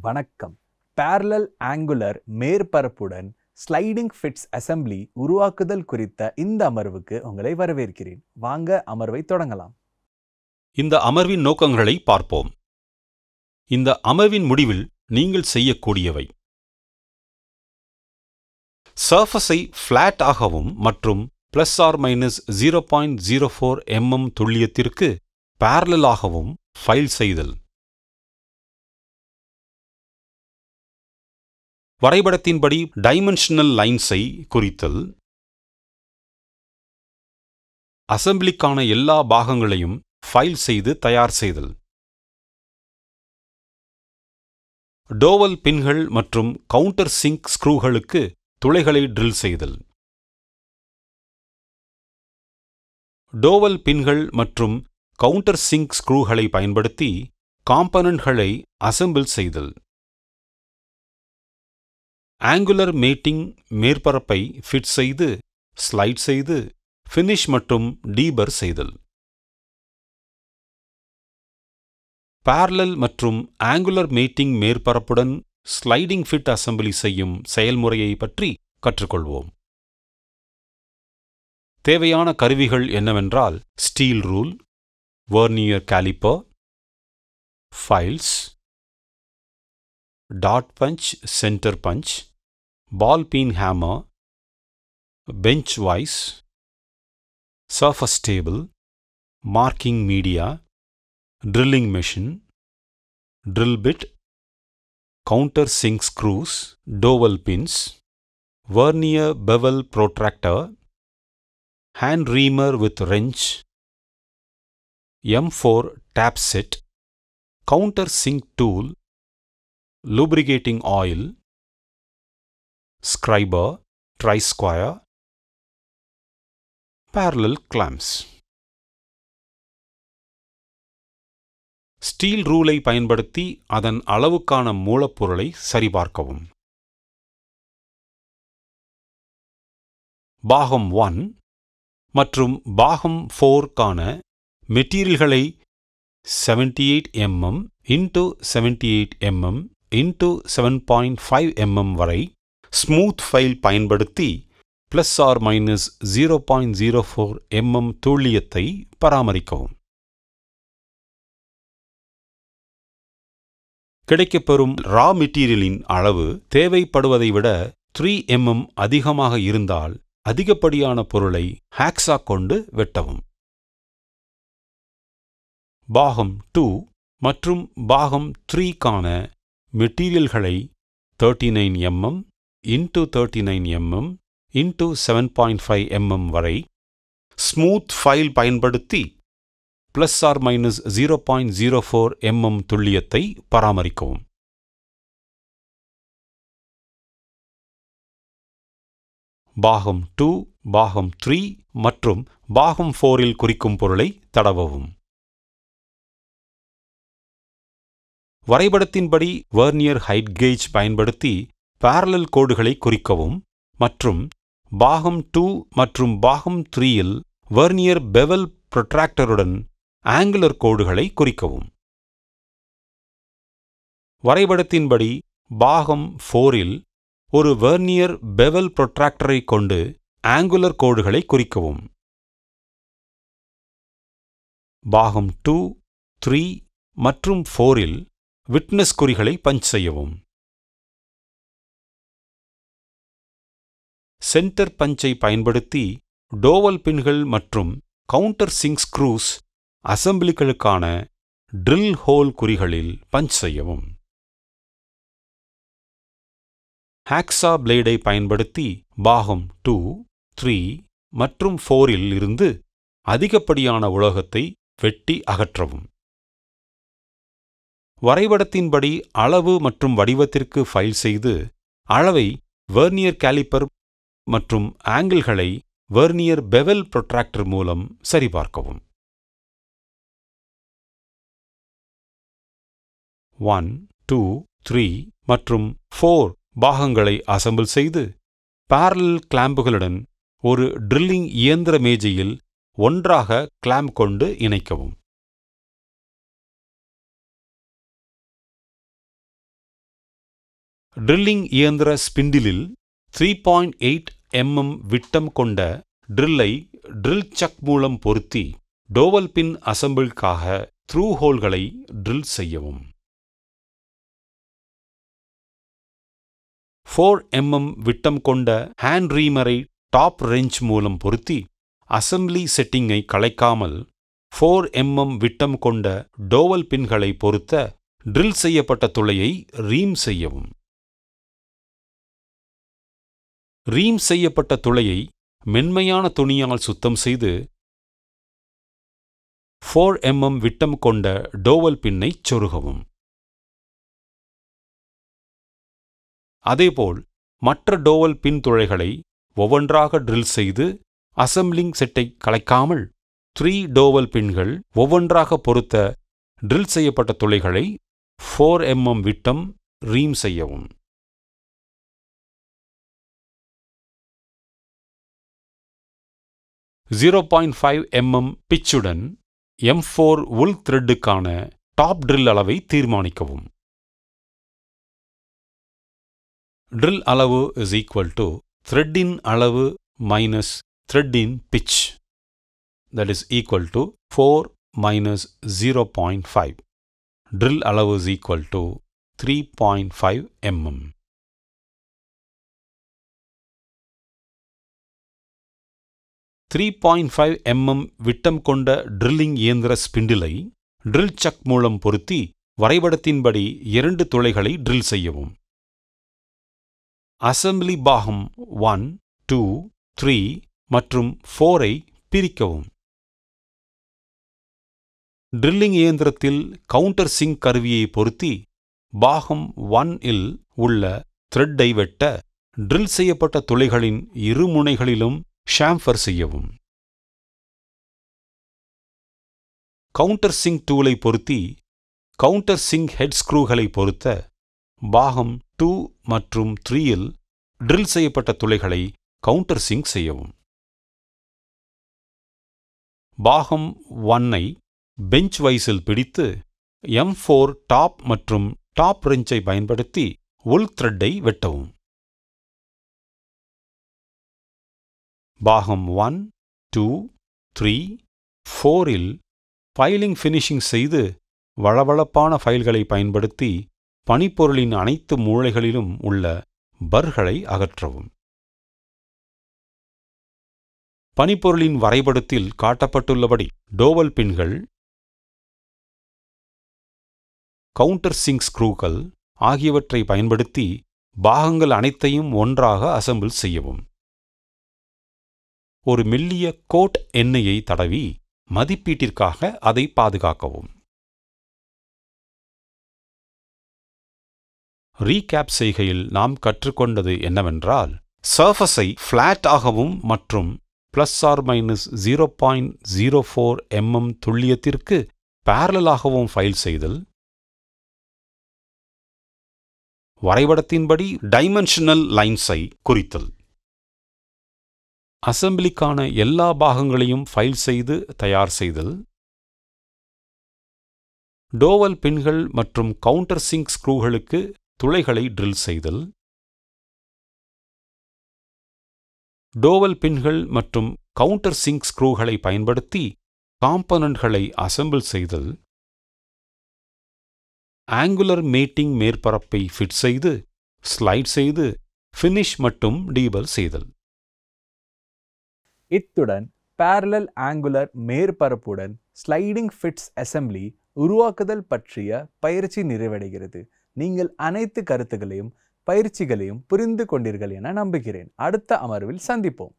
வணக்கம். parallel angular மேற்பரப்புடன் sliding fits assembly உருவாக்குதல் குறித்த இந்த அமர்வுக்கு உங்களை வரவேற்கிறேன். வாங்க அமர்வை தொடங்கலாம். இந்த அமர்வின் நோக்கங்களை பார்ப்போம். இந்த அமர்வின் முடிவில் நீங்கள் செய்யக்கூடியவை: சர்ஃபஸை ஃப்ளாட் ஆகவும் மற்றும் ±0.04 mm துல்லியத்திற்கு parallel ஆகவும் ஃபைல் செய்தல். வரைபடத்தின்படி டைமென்ஷனல் லைன்ஸை குறித்தல். அசெம்பிளிக்கான எல்லா பாகங்களையும் ஃபைல் செய்து தயார் செய்தல். டோவல் பின்கள் மற்றும் கவுண்டர் சிங்க் ஸ்க்ரூகளுக்கு துளைகளை ட்ரில் செய்தல். டோவல் பின்கள் மற்றும் கவுண்டர் சிங்க் ஸ்க்ரூகளை பயன்படுத்தி காம்பனன்ட்களை அசெம்பிள் செய்தல். ஆங்குலர் மேட்டிங் மேற்பரப்பை ஃபிட் செய்து ஸ்லைட் செய்து ஃபினிஷ் மற்றும் டீபர் செய்தல். parallel மற்றும் ஆங்குலர் மேட்டிங் மேற்பரப்புடன் ஸ்லைடிங் ஃபிட் அசெம்பிளி செய்யும் செயல்முறையை பற்றி கற்றுக்கொள்வோம். தேவையான கருவிகள் என்னவென்றால் steel rule, vernier caliper, files, dot punch, centre punch, ball peen hammer, bench vice, surface table, marking media, drilling machine, drill bit, countersink screws, dowel pins, vernier bevel protractor, hand reamer with wrench, M4 tap set, counter sink tool, lubricating oil, scriber, tri-squire, parallel clamps. Steel ரூலை பயன்படுத்தி அதன் அளவுக்கான மூலப்பொருளை சரிபார்க்கவும். பாகம் 1 மற்றும் பாகம் 4க்கான மெட்டீரியல்களை 78 mm x 78 mm x 7.5 mm வரை ஸ்மூத் ஃபைல் பயன்படுத்தி ±0.04 mm துல்லியத்தை பராமரிக்கவும். கிடைக்கப்பெறும் ரா மெட்டீரியலின் அளவு தேவைப்படுவதை விட 3 mm அதிகமாக இருந்தால் அதிகப்படியான பொருளை ஹாக்ஸா கொண்டு வெட்டவும். பாகம் 2 மற்றும் பாகம் 3க்கான மெட்டீரியல்களை 39 mm x 39 mm x 7.5 mm வரை ஸ்மூத் ஃபைல் பயன்படுத்தி ±0.04 mm துல்லியத்தை பராமரிக்கவும். பாகம் 2, பாகம் 3 மற்றும் பாகம் 4இல் குறிக்கும் பொருளை தடவவும். வரைபடத்தின்படி வெர்னியர் ஹைட் கேஜ் பயன்படுத்தி parallel கோடுகளை குறிக்கவும் மற்றும் பாகம் 2 மற்றும் பாகம் 3இல் வெர்னியர் பெவல் ப்ரொட்ராக்டருடன் ஆங்குலர் கோடுகளை குறிக்கவும். வரைபடத்தின்படி பாகம் 4இல் ஒரு வெர்னியர் பெவல் ப்ரொட்ராக்டரை கொண்டு ஆங்குலர் கோடுகளை குறிக்கவும். பாகம் 2, 3 மற்றும் 4இல் விட்னஸ் குறிகளை பஞ்ச் செய்யவும். சென்டர் பஞ்சை பயன்படுத்தி டோவல் பின்கள் மற்றும் கவுண்டர் சிங்க் ஸ்க்ரூஸ் அசெம்பிளிகளுக்கான ட்ரில் ஹோல் குறிகளில் பஞ்ச் செய்யவும். ஹாக்ஸா பிளேடை பயன்படுத்தி பாகம் 2, 3 மற்றும் 4இல் இருந்து அதிகப்படியான உலோகத்தை வெட்டி அகற்றவும். வரைபடத்தின்படி அளவு மற்றும் வடிவத்திற்கு ஃபைல் செய்து அளவை வெர்னியர் காலிப்பர் மற்றும் ஆங்கிள்களை வெர்னியர் பெவல் ப்ரொட்ராக்டர் மூலம் சரிபார்க்கவும். 1, 2, 3 மற்றும் 4 பாகங்களை அசெம்பிள் செய்து parallel கிளாம்புகளுடன் ஒரு ட்ரில்லிங் இயந்திர மேஜையில் ஒன்றாக கிளாம்ப் கொண்டு இணைக்கவும். ட்ரில்லிங் இயந்திர ஸ்பிண்டிலில் 3.8 mm விட்டம் கொண்ட ட்ரில்லை ட்ரில் சக் மூலம் பொருத்தி டோவல் பின் அசம்பிளுக்காக த்ரூ ஹோல்களை ட்ரில் செய்யவும். 4 mm விட்டம் கொண்ட ஹேண்ட் ரீமரை டாப் ரெஞ்ச் மூலம் பொருத்தி அசம்பிளி செட்டிங்கை கலைக்காமல் 4 mm விட்டம் கொண்ட டோவல் பின்களை பொருத்த ட்ரில் செய்யப்பட்ட துளையை ரீம் செய்யவும். ரீம் செய்யப்பட்ட துளையை மென்மையான துணியால் சுத்தம் செய்து 4 mm விட்டம் கொண்ட டோவல் பின்னை சொருகவும். அதேபோல் மற்ற டோவல் பின் துளைகளை ஒவ்வொன்றாக ட்ரில் செய்து அசம்பிளிங் செட்டை கலைக்காமல் 3 டோவல் பின்கள் ஒவ்வொன்றாக பொருத்த ட்ரில் செய்யப்பட்ட துளைகளை 4 mm விட்டம் ரீம் செய்யவும். .5 mm பிச்சுடன் M4 உள் த்ரெட்டுக்கான டாப் ட்ரில் அளவை தீர்மானிக்கவும். ட்ரில் அளவு is equal to த்ரெட்டின் அளவு minus threatening pitch, that is equal to 4 minus 0.5. Drill அளவு is equal to 3.5 mm. .5 mm விட்டம் கொண்ட ட்ரில்லிங் இயந்திர ஸ்பிண்டிலை ட்ரில் சக் மூலம் பொருத்தி வரைபடத்தின்படி 2 துளைகளை ட்ரில் செய்யவும். அசம்பிளி பாகம் 1, 2, 3 மற்றும் 4ஐ பிரிக்கவும். ட்ரில்லிங் இயந்திரத்தில் கவுண்டர் சிங்க் கருவியை பொருத்தி பாகம் 1 இல் உள்ள த்ரெட்டை வெட்ட ட்ரில் செய்யப்பட்ட துளைகளின் இரு முனைகளிலும் ஷாம்பர் செய்யவும். கவுண்டர் சிங்க் டூலை பொருத்தி கவுண்டர் சிங்க் ஹெட் ஸ்க்ரூகளை பொருத்த பாகம் 2 மற்றும் 3 இல் ட்ரில் செய்யப்பட்ட துளைகளை கவுண்டர் சிங்க் செய்யவும். பாகம் 1ஐ பெஞ்ச் வைஸில் பிடித்து M4 டாப் மற்றும் டாப் ரெஞ்சை பயன்படுத்தி உள் த்ரெட்டை வெட்டவும். பாகம் 1, 2, 3, 4 இல் ஃபைலிங் ஃபினிஷிங் செய்து வழவழப்பான ஃபைல்களை பயன்படுத்தி பணிப்பொருளின் அனைத்து மூலைகளிலும் உள்ள பர்களை அகற்றவும். பணிப்பொருளின் வரைபடத்தில் காட்டப்பட்டுள்ளபடி டோவல் பின்கள், கவுண்டர் சிங்க் ஸ்க்ரூக்கள் ஆகியவற்றை பயன்படுத்தி பாகங்கள் அனைத்தையும் ஒன்றாக அசெம்பிள் செய்யவும். ஒரு மெல்லிய கோட் எண்ணெயை தடவி மதிப்பீட்டிற்காக அதை பாதுகாக்கவும். ரீகேப் செய்கையில் நாம் கற்றுக்கொண்டது என்னவென்றால், சர்ஃபஸை ஃப்ளாட் ஆகவும் மற்றும் ±0.04 mm துல்லியத்திற்கு பேரலாகவும் ஃபைல் செய்தல், வரைபடத்தின்படி டைமென்ஷனல் லைன்ஸை குறித்தல், அசெம்பிளிக்கான எல்லா பாகங்களையும் ஃபைல் செய்து தயார் செய்தல், டோவல் பின்கள் மற்றும் கவுண்டர் சிங்க் ஸ்க்ரூகளுக்கு துளைகளை ட்ரில் செய்தல், டோவல் பின்கள் மற்றும் கவுண்டர் சிங்க் ஸ்க்ரூகளை பயன்படுத்தி காம்பனன்ட்களை அசெம்பிள் செய்தல், ஆங்குலர் மேட்டிங் மேற்பரப்பை ஃபிட் செய்து ஸ்லைட் செய்து ஃபினிஷ் மற்றும் டீபல் செய்தல். இத்துடன் பேரலல் ஆங்குலர் மேற்பரப்புடன் ஸ்லைடிங் ஃபிட்ஸ் அசெம்பிளி உருவாக்குதல் பற்றிய பயிற்சி நிறைவடைகிறது. நீங்கள் அனைத்து கருத்துகளையும் பயிற்சிகளையும் புரிந்து கொண்டீர்கள் என நம்புகிறேன். அடுத்த அமர்வில் சந்திப்போம்.